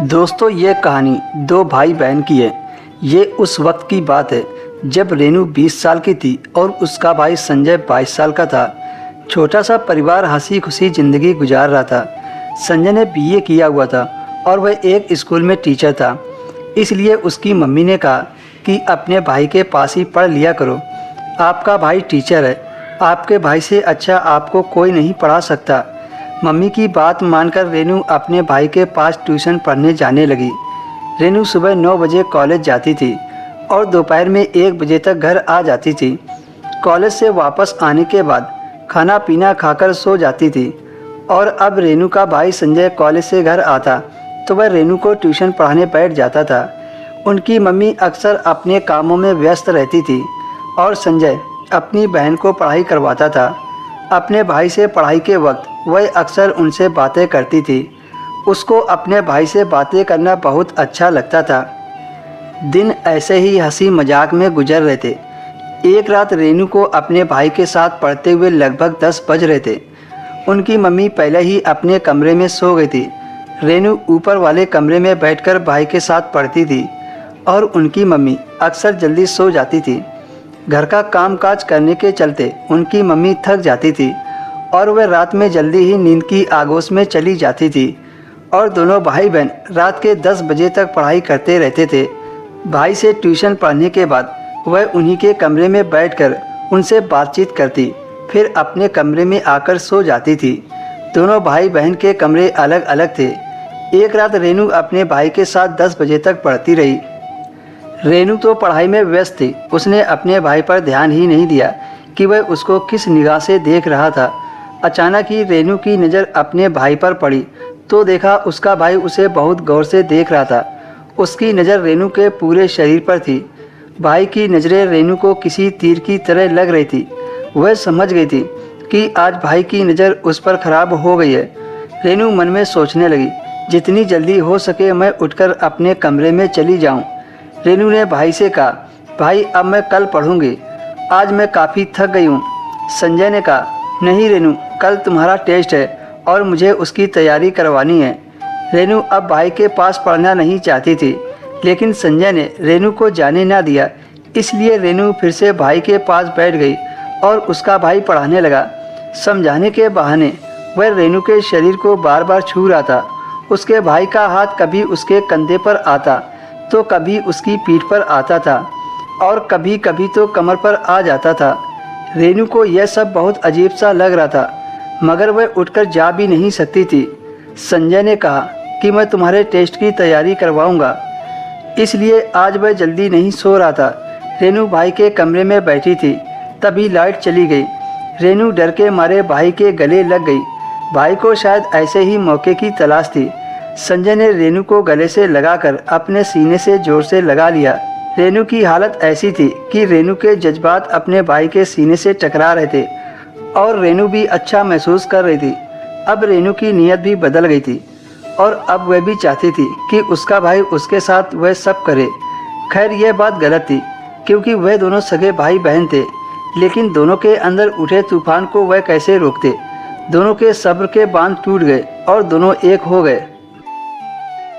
दोस्तों, ये कहानी दो भाई बहन की है। ये उस वक्त की बात है जब रेनू 20 साल की थी और उसका भाई संजय 22 साल का था। छोटा सा परिवार हंसी खुशी ज़िंदगी गुजार रहा था। संजय ने बीए किया हुआ था और वह एक स्कूल में टीचर था। इसलिए उसकी मम्मी ने कहा कि अपने भाई के पास ही पढ़ लिया करो। आपका भाई टीचर है, आपके भाई से अच्छा आपको कोई नहीं पढ़ा सकता। मम्मी की बात मानकर रेनू अपने भाई के पास ट्यूशन पढ़ने जाने लगी। रेनू सुबह 9 बजे कॉलेज जाती थी और दोपहर में 1 बजे तक घर आ जाती थी। कॉलेज से वापस आने के बाद खाना पीना खाकर सो जाती थी। और अब रेनू का भाई संजय कॉलेज से घर आता तो वह रेनू को ट्यूशन पढ़ाने बैठ जाता था। उनकी मम्मी अक्सर अपने कामों में व्यस्त रहती थी और संजय अपनी बहन को पढ़ाई करवाता था। अपने भाई से पढ़ाई के वक्त वह अक्सर उनसे बातें करती थी। उसको अपने भाई से बातें करना बहुत अच्छा लगता था। दिन ऐसे ही हंसी मजाक में गुजर रहे थे। एक रात रेनू को अपने भाई के साथ पढ़ते हुए लगभग 10 बज रहे थे। उनकी मम्मी पहले ही अपने कमरे में सो गई थी। रेनू ऊपर वाले कमरे में बैठकर भाई के साथ पढ़ती थी और उनकी मम्मी अक्सर जल्दी सो जाती थी। घर का कामकाज करने के चलते उनकी मम्मी थक जाती थी और वह रात में जल्दी ही नींद की आगोश में चली जाती थी और दोनों भाई बहन रात के 10 बजे तक पढ़ाई करते रहते थे। भाई से ट्यूशन पढ़ने के बाद वह उन्हीं के कमरे में बैठकर उनसे बातचीत करती, फिर अपने कमरे में आकर सो जाती थी। दोनों भाई बहन के कमरे अलग अलग थे। एक रात रेनू अपने भाई के साथ 10 बजे तक पढ़ती रही। रेनू तो पढ़ाई में व्यस्त थी। उसने अपने भाई पर ध्यान ही नहीं दिया कि वह उसको किस निगाह से देख रहा था। अचानक ही रेनू की नज़र अपने भाई पर पड़ी तो देखा उसका भाई उसे बहुत गौर से देख रहा था। उसकी नज़र रेनू के पूरे शरीर पर थी। भाई की नज़रें रेनू को किसी तीर की तरह लग रही थी। वह समझ गई थी कि आज भाई की नज़र उस पर खराब हो गई है। रेनू मन में सोचने लगी, जितनी जल्दी हो सके मैं उठकर अपने कमरे में चली जाऊं। रेनू ने भाई से कहा, भाई अब मैं कल पढ़ूंगी, आज मैं काफ़ी थक गई हूँ। संजय ने कहा, नहीं रेनू, कल तुम्हारा टेस्ट है और मुझे उसकी तैयारी करवानी है। रेनू अब भाई के पास पढ़ना नहीं चाहती थी, लेकिन संजय ने रेनू को जाने ना दिया। इसलिए रेनू फिर से भाई के पास बैठ गई और उसका भाई पढ़ाने लगा। समझाने के बहाने वह रेनू के शरीर को बार बार छू रहा था। उसके भाई का हाथ कभी उसके कंधे पर आता तो कभी उसकी पीठ पर आता था और कभी कभी तो कमर पर आ जाता था। रेनू को यह सब बहुत अजीब सा लग रहा था, मगर वह उठकर जा भी नहीं सकती थी। संजय ने कहा कि मैं तुम्हारे टेस्ट की तैयारी करवाऊंगा, इसलिए आज वह जल्दी नहीं सो रहा था। रेनू भाई के कमरे में बैठी थी, तभी लाइट चली गई। रेनू डर के मारे भाई के गले लग गई। भाई को शायद ऐसे ही मौके की तलाश थी। संजय ने रेनू को गले से लगाकर अपने सीने से जोर से लगा लिया। रेनू की हालत ऐसी थी कि रेनू के जज्बात अपने भाई के सीने से टकरा रहे थे और रेनू भी अच्छा महसूस कर रही थी। अब रेनू की नीयत भी बदल गई थी और अब वह भी चाहती थी कि उसका भाई उसके साथ वह सब करे। खैर, यह बात गलत थी क्योंकि वह दोनों सगे भाई बहन थे, लेकिन दोनों के अंदर उठे तूफान को वह कैसे रोकते। दोनों के सब्र के बांध टूट गए और दोनों एक हो गए।